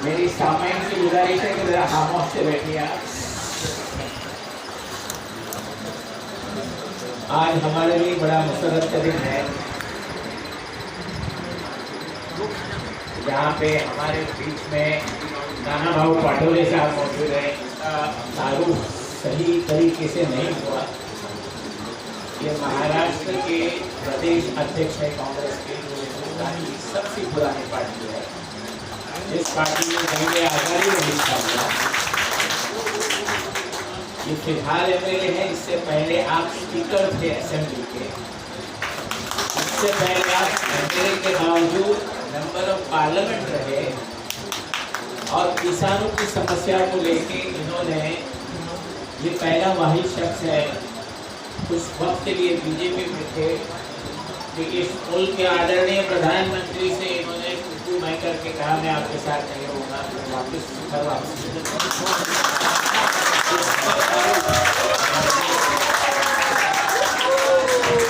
मेरी सामान्य से गुजारिश है कि जरा खामोश से बैठिए आप। आज हमारे लिए बड़ा मुसर्रत का दिन है, जहाँ पे हमारे बीच में नाना भाऊ पाटोले साहब मौजूद हैं। इसका तारुफ सही तरीके से नहीं हुआ। ये महाराष्ट्र के प्रदेश अध्यक्ष है कांग्रेस के, जो हिंदुस्तान की सबसे पुरानी पार्टी है, जिस पार्टी में जंग आजादी में हिस्सा हुआ। ये फिलहाल एमएलए है, इससे पहले आप स्पीकर थे असेंबली के, इससे पहले आप एमएलए के बावजूद मेंबर ऑफ पार्लियामेंट रहे और किसानों की समस्या को लेके इन्होंने, ये पहला वही शख्स है उस वक्त के लिए बीजेपी में थे कि इस मुल्क के आदरणीय प्रधानमंत्री से इन्होंने कुछ मैं करके कहा मैं आपके साथ नहीं रहूँगा, वापस घर वापस।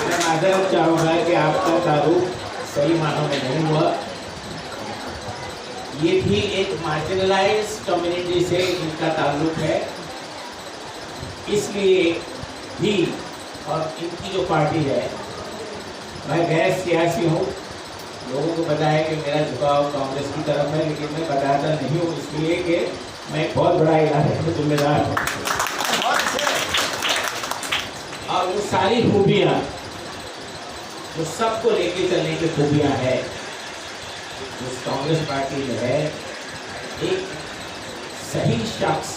मैं माजरत चाहूँगा कि आपका तारुफ सही मानों में नहीं हुआ। ये भी एक मार्जिनलाइज्ड कम्युनिटी से इनका ताल्लुक है, इसलिए भी, और इनकी जो पार्टी है, मैं गैर सियासी हूँ, लोगों को पता है कि मेरा झुकाव कांग्रेस की तरफ है, लेकिन मैं बताता नहीं हूँ इसलिए कि मैं बहुत बड़ा इलाके का जिम्मेदार हूँ। और वो सारी खूबियाँ जो सबको लेके चलने की खूबियाँ है उस कांग्रेस पार्टी में है, एक सही शख्स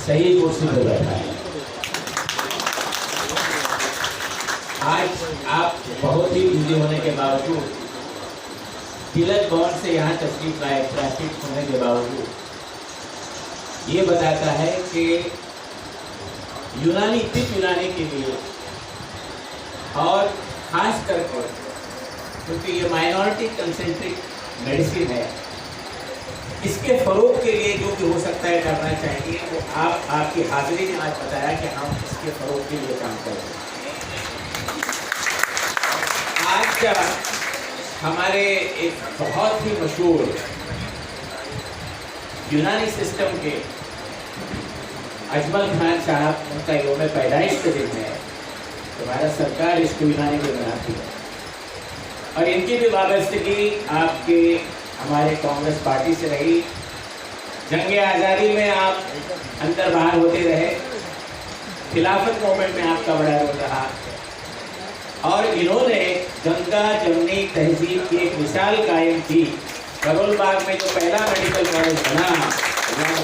सही कुर्सी पर बैठा है। आज आप बहुत ही बिजी होने के बावजूद, तिलक भवन से यहाँ तशरीफ लाए ट्रैफिक होने के बावजूद, ये बताता है कि यूनानी तिब्बत यूनानी के लिए, और खास करके क्योंकि ये माइनॉरिटी कंसेंट्रिक मेडिसिन है, इसके फरोग के लिए जो भी हो सकता है करना चाहिए, वो आपकी हाजिरी ने आज बताया कि हम इसके फरोग के लिए काम कर रहे हैं। आज हमारे एक बहुत ही मशहूर यूनानी सिस्टम के अजमल खान साहब, उनका यौम पैदाइश के दिन है, तो भारत सरकार इसको यूनानी में बनाती है। और इनकी भी वाबस्तगी आपके हमारे कांग्रेस पार्टी से रही। जंग आज़ादी में आप अंदर बाहर होते रहे, खिलाफत मूवमेंट में आपका बड़ा रोल रहा, और इन्होंने गंगा जमनी तहजीब की एक मिसाल कायम की। करोल बाग में जो पहला मेडिकल कॉलेज बना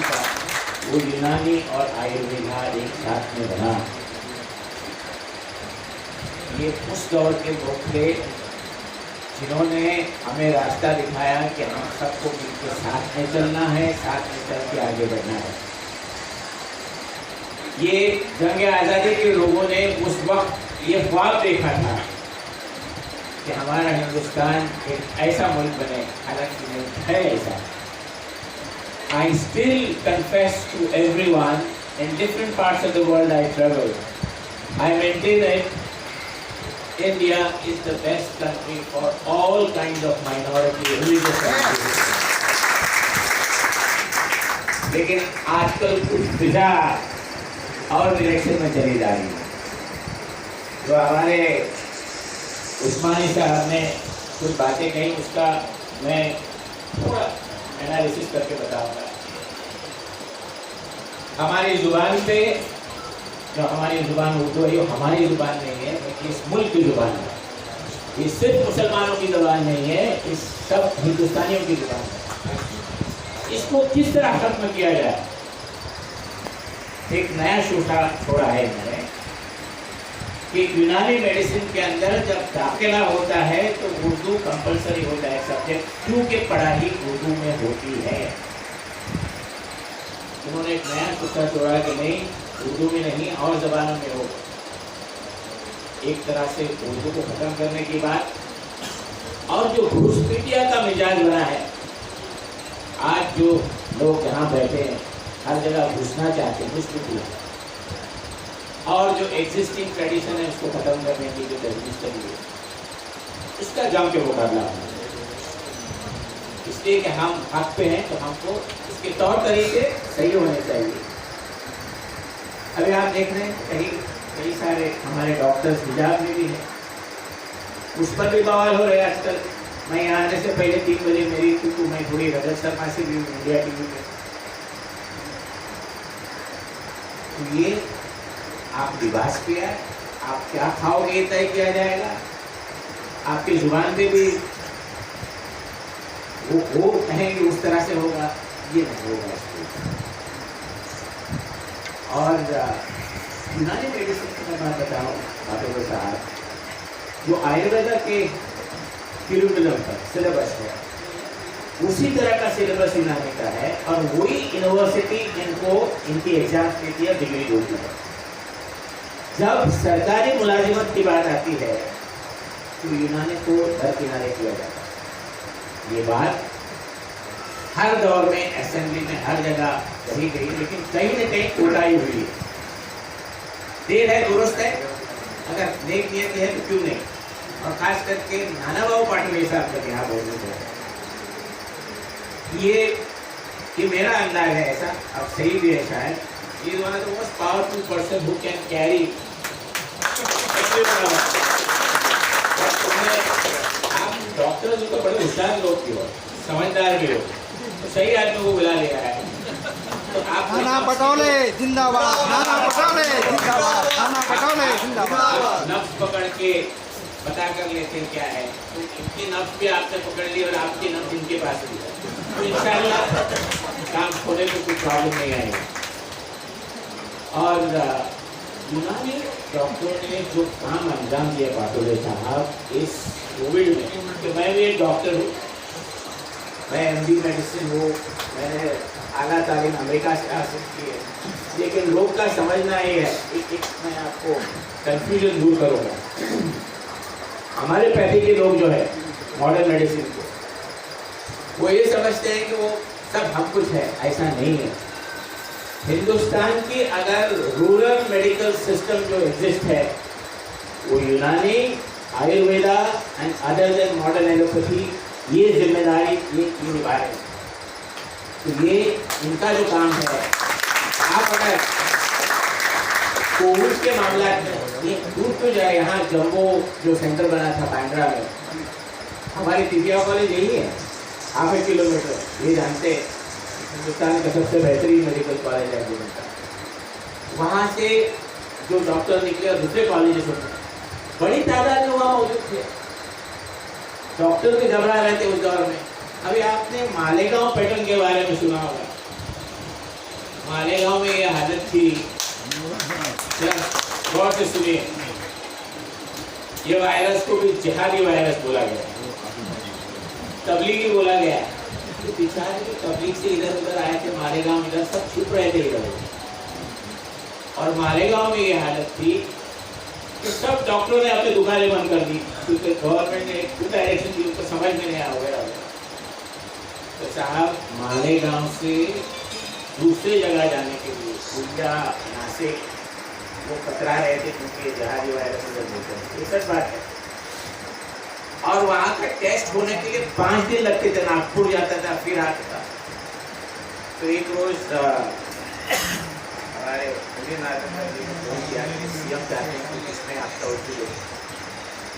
का, वो यूनानी और आयुर्वेद एक साथ में बना। ये उस दौर के लोग थे जिन्होंने हमें रास्ता दिखाया कि हम सबको मिलकर साथ में चलना है, साथ में चल के आगे बढ़ना है। ये जंग आज़ादी के लोगों ने उस वक्त ये ख्वाब देखा था कि हमारा हिंदुस्तान एक ऐसा मुल्क बने, हालांकि नहीं है ऐसा। I still confess to everyone in different parts of the world I travel, I maintain that India is the best country for all kinds of minority religious countries. लेकिन आजकल कुछ फिजा और डायरेक्शन में चली जा रही है। तो हमारे उस्मानी साहब ने कुछ बातें कही, उसका मैं थोड़ा एनालिसिस करके बताऊंगा। हमारी जुबान पे, जो हमारी जुबान उर्दू है, ये हमारी जुबान नहीं है, इस मुल्क की जुबान है। ये सिर्फ मुसलमानों की जुबान नहीं है, इस सब हिंदुस्तानियों की जुबान है। इसको किस तरह खत्म किया जाए, एक नया शोधा छोड़ा है इन्होंने कि यूनानी मेडिसिन के अंदर जब दाखिला होता है तो उर्दू कंपलसरी होता है सब्जेक्ट, क्योंकि पढ़ाई उर्दू में होती है। उन्होंने एक नया शोधा छोड़ा कि नहीं, उर्दू में नहीं और ज़बानों में हो। एक तरह से उर्दू को ख़त्म करने की बात, और जो घुसपैठिया का मिजाज बना है, आज जो लोग जहाँ बैठे हैं हर जगह घुसना चाहते हैं, घुसपैठिया, और जो एग्जिस्टिंग ट्रेडिशन है उसको ख़त्म करने की जो तजवीज़ चली है, इसका जम के मुकाबला। इसलिए कि हम हक पे हैं, तो हमको इसके तौर तरीके सही होने चाहिए। अभी आप देख रहे हैं कई सारे हमारे डॉक्टर्स हिजाब में भी हैं, उस पर भी बवाल हो रहे हैं आजकल। मैं यहाँ आने से पहले 3 बजे मेरी क्योंकि मैं थोड़ी रजत शर्मा से भी इंडिया टीवी में, तो ये आप लिबास किया है, आप क्या खाओगे ये तय किया जाएगा। आपकी जुबान पे भी वो कहेंगे उस तरह से होगा, ये नहीं होगा। और यूनानी मेडिसिन की मैं बात बताऊँ डॉक्टर साहब, जो आयुर्वेदा के क्यूरिकुलम का सिलेबस है उसी तरह का सिलेबस यूनानी का है, और वही यूनिवर्सिटी इनको इनकी एग्जाम देती है, डिग्री होती है। जब सरकारी मुलाजिमत की बात आती है तो यूनानी को दरकिनारे किया जाता है। ये बात हर दौर में असेंबली में हर जगह कही गई, लेकिन कहीं न कहीं कोताही हुई है। देर है दुरुस्त है, अगर नेक नियत है तो क्यों नहीं। और खास करके नाना बाबू पाटिल साहब का यहाँ बोलने को ये मेरा अंदाज है, ऐसा अब सही भी है शायद, ये one of the most powerful person who can carry. आप डॉक्टर जो तो बड़े होशियार लोग की हो, समझदार भी हो, तो सही आदमी को बुला लिया है। तो आप नाना पटोले जिंदाबाद, नाना पटोले जिंदाबाद, नाना पटोले जिंदाबाद। नफ्स पकड़ के पता कर लेते हैं क्या है, तो इनकी नफ्स भी आपसे पकड़ ली और आपकी नफ्स इनके पास भी है, तो इंशाल्लाह काम खोलने में कोई प्रॉब्लम नहीं आएगी। और यूनानी डॉक्टरों ने जो काम अंजाम दिया पाटोले साहब इस कोविड में, कि मैं भी एक डॉक्टर हूँ, मैं MD मेडिसिन हूँ, मैंने आला तालीम अमेरिका से हासिल की है, लेकिन लोग का समझना ये है, एक मैं आपको कंफ्यूजन दूर करूँगा। हमारे पैथी के लोग जो है मॉडर्न मेडिसिन को, वो ये समझते हैं कि वो सब हम कुछ है, ऐसा नहीं है। हिंदुस्तान की अगर रूरल मेडिकल सिस्टम जो एग्जिस्ट है वो यूनानी, Ayurveda and other than modern allopathy, ये जिम्मेदारी ये निभा रहे हैं। तो ये इनका जो काम है, आप अगर कोविड के मामला में ये दूर क्यों जाए, यहाँ जम्मू जो सेंटर बना था बांद्रा में, हमारी पीपीआर कॉलेज यही है, हाफ ए किलोमीटर, ये जानते हैं हिंदुस्तान का सबसे बेहतरीन मेडिकल कॉलेज है का। वहाँ से जो डॉक्टर निकले और दूसरे कॉलेजेस होते बड़ी तादाद में वहाँ मौजूद थे, डॉक्टर भी घबरा रहे थे उस दौर में। अभी आपने मालेगांव पैटर्न के बारे में सुना होगा, मालेगांव में ये हालत थी, गौर से सुनिए, ये वायरस को भी जिहादी वायरस बोला गया, तबलीगी बोला गया। तो बेचारे जो तबलीग से इधर उधर आए थे मालेगांव, इधर सब छुप रहे थे इधर, और मालेगांव में ये हालत थी कि सब डॉक्टरों ने अपनी दुकानें बंद कर दी, क्योंकि गवर्नमेंट ने एक गुड डायरेक्शन दी, उनको समझ में नहीं आया। तो साहब मालेगांव से दूसरे जगह जाने के लिए गुंजा नासिक वो कतरा रहे थे, क्योंकि जहाजी वायरस इधर होते हैं, ये सच बात है। और वहाँ का टेस्ट होने के लिए 5 दिन लगते थे, नागपुर जाता था फिर आता था। तो एक रोज हमारे CM चाहते हैं इसमें आपका वकील,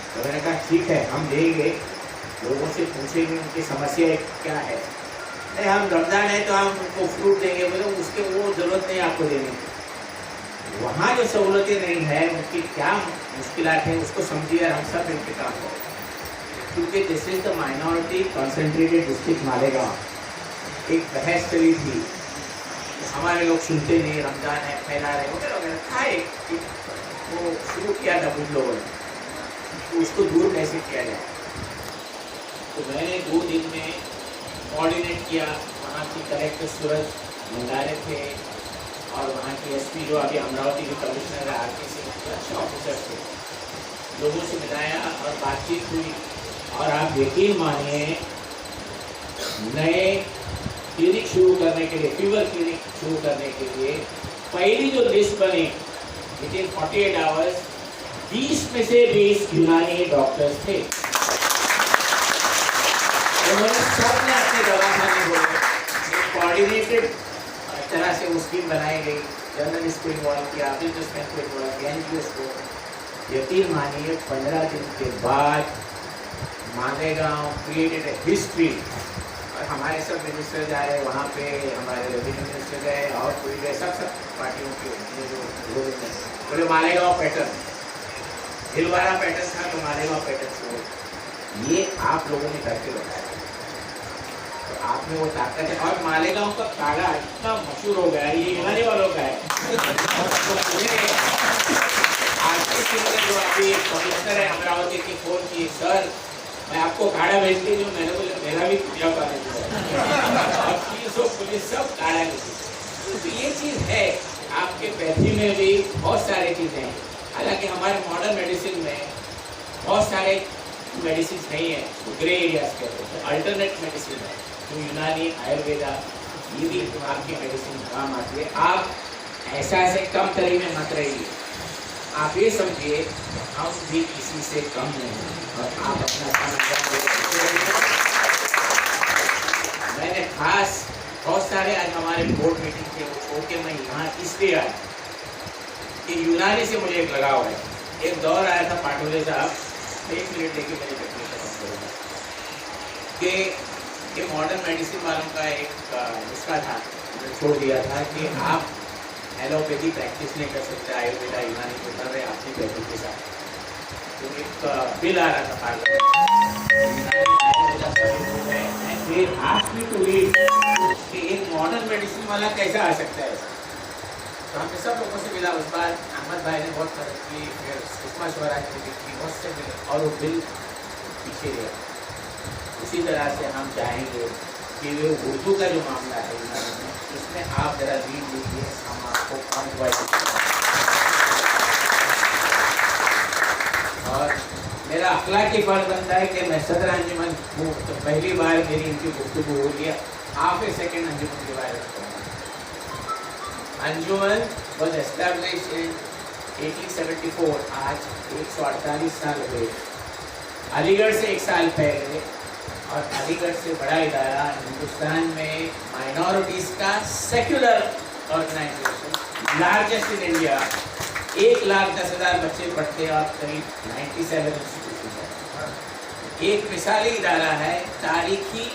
तो मैंने कहा ठीक है हम देंगे, लोगों से पूछेंगे उनकी समस्या क्या है। नहीं हम रमजान है तो हम उनको फ्रूट देंगे, बोले उसके वो जरूरत नहीं आपको देने की, वहाँ जो सहूलतें नहीं है उनकी क्या मुश्किलात है उसको समझिए, हम सब इनके काम करें। क्योंकि this is the minority concentrated district Malegaon, एक बहस चली थी, हमारे लोग सुनते नहीं, रमजान है फैला रहे वगैरह वगैरह था, एक वो शुरू किया था कुछ लोगों ने, तो उसको दूर कैसे किया जाए। तो मैंने 2 दिन में कोऑर्डिनेट किया, वहाँ की कलेक्टर सूरज मंगारे थे और वहाँ की SP जो अभी अमरावती के कमिश्नर है RK सिंह, अच्छे ऑफिसर थे, लोगों से मिलाया और बातचीत हुई। और आप यकीन मानिए नए क्लिनिक शुरू करने के लिए, फीवर क्लिनिक शुरू करने के लिए पहली जो लिस्ट बनी विदिन 48 आवर्स 20 में से 20 यूनानी डॉक्टर्स थे। उन्होंने सबने अपने दवाखाने खोले, एक कोऑर्डिनेटेड तरह से वो स्कीम बनाई गई, जर्नलिस्ट को इन्वॉल्व किया, बिजनेसमैन को इन्वॉल्व किया, एनजीओ को। यकीन मानिए 15 दिन के बाद मालेगांव क्रिएटेड ए हिस्ट्री। और हमारे सब मिनिस्टर जा रहे वहाँ पे, हमारे रेवेन्यू मिनिस्टर गए और कोई गए, सब पार्टियों के जो लोग हैं बोले मालेगांव पैटर्न, भिलवाड़ा पैटर्न था तो मालेगांव पैटर्न से हो। ये आप लोगों ने करके बताया, तो आप में वो ताकत है। और मालेगांव का काढ़ा इतना मशहूर हो गया, ये यूनानी वालों का है। जो अभी कमिश्नर है अमरावती की फोन की, सर मैं आपको काढ़ा भेजती हूँ, मैंने बोले मेरा भी पूजा कर पुलिस सब काढ़ा भेजती। तो ये चीज़ है आपके पैथी में भी बहुत सारी चीज़ें हैं। हालांकि हमारे मॉडर्न मेडिसिन में बहुत सारे मेडिसिन नहीं है, ग्रे एरियाज कहते हैं, अल्टरनेट मेडिसिन है, तो यूनानी, आयुर्वेदा, ये भी आपकी मेडिसिन काम आती है। आप ऐसे कम तरह में मत रहिए, आप ये समझिए हम भी किसी से कम नहीं हैं और आप अपना मैंने खास बहुत सारे आज हमारे बोर्ड मीटिंग थे वो छोड़ के मैं यहाँ इसलिए आया कि यूनानी से मुझे एक लगाव है। एक दौर आया था पाटोले साहब, 1 मिनट लेके मेरे तकलीफ खत्म करूँगा, कि ये मॉडर्न मेडिसिन वालों का एक इसका था, छोड़ दिया था कि आप एलोपैथी प्रैक्टिस नहीं कर सकते, आयुर्वेदा यूनानी को कर रहे अपनी पैथी के साथ। तो एक बिल आ रहा था पार्लियामेंट, एक मॉडर्न मेडिसिन वाला कैसा आ सकता है। तो हमने सब लोगों से मिला, उस बार अहमद भाई ने बहुत मदद की, फिर सुषमा स्वराज ने की, बहुत से मिले और वो बिल पीछे गया। इसी तरह से हम चाहेंगे कि वो उर्दू का जो मामला है यूनानी में, इसमें आप जरा लीड लीजिए, हम आपको और मेरा अखलाकी फर्ज बनता है कि मैं सदर अंजुमन हूँ, तो पहली बार मेरी इनकी गुफ्तगू हो गया, हाफ ए सेकेंड अंजुमन के बारे में कहूँगा। अंजुमन वॉज एस्टैब्लिश इन 1874, आज 148 साल हुए। अलीगढ़ से 1 साल पहले, और अलीगढ़ से बड़ा इदारा हिंदुस्तान में माइनॉरिटीज़ का secular organisation, largest in India, 1,10,000 बच्चे पढ़ते और करीब 97 इंस्टीट्यूशन है। एक मिसाली इदारा है, तारीखी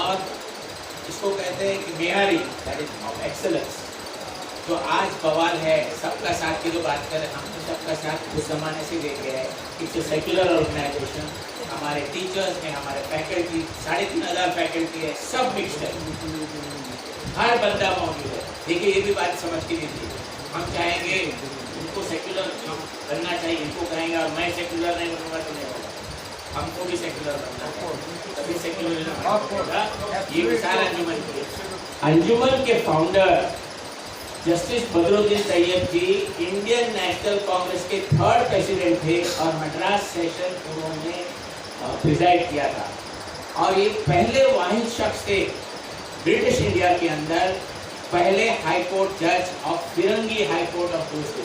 और इसको कहते हैं कि मेयारी, दैट इज ऑफ एक्सेलेंस। जो आज बवाल है सबका साथ की जो बात करें, हम तो सबका साथ उस जमाने से लेके है। इट्स ए सेक्युलर ऑर्गेनाइजेशन, हमारे टीचर्स हैं, हमारे फैकल्टी, 3,500 फैकल्टी है, सब मिक्सड है, हर बंदा मौजूद है। देखिए ये भी बात समझ के लीजिए, हम चाहेंगे उनको सेक्युलर बनना चाहिए, इनको कहेंगे और मैं सेक्युलर नहीं बनूंगा तो नहीं होगा, हमको भी सेक्युलर बनना चाहिए, तभी सेक्युलर। ये मिसाल अंजुमन की, अंजुमन के फाउंडर जस्टिस बदरुद्दीन तैयब जी इंडियन नेशनल कांग्रेस के 3rd प्रेसिडेंट थे और मद्रास सेशन उन्होंने प्रिजाइड किया था, और ये पहले वाहिद शख्स थे ब्रिटिश इंडिया के अंदर, पहले हाई कोर्ट जज of Firangi high court of दोस्त।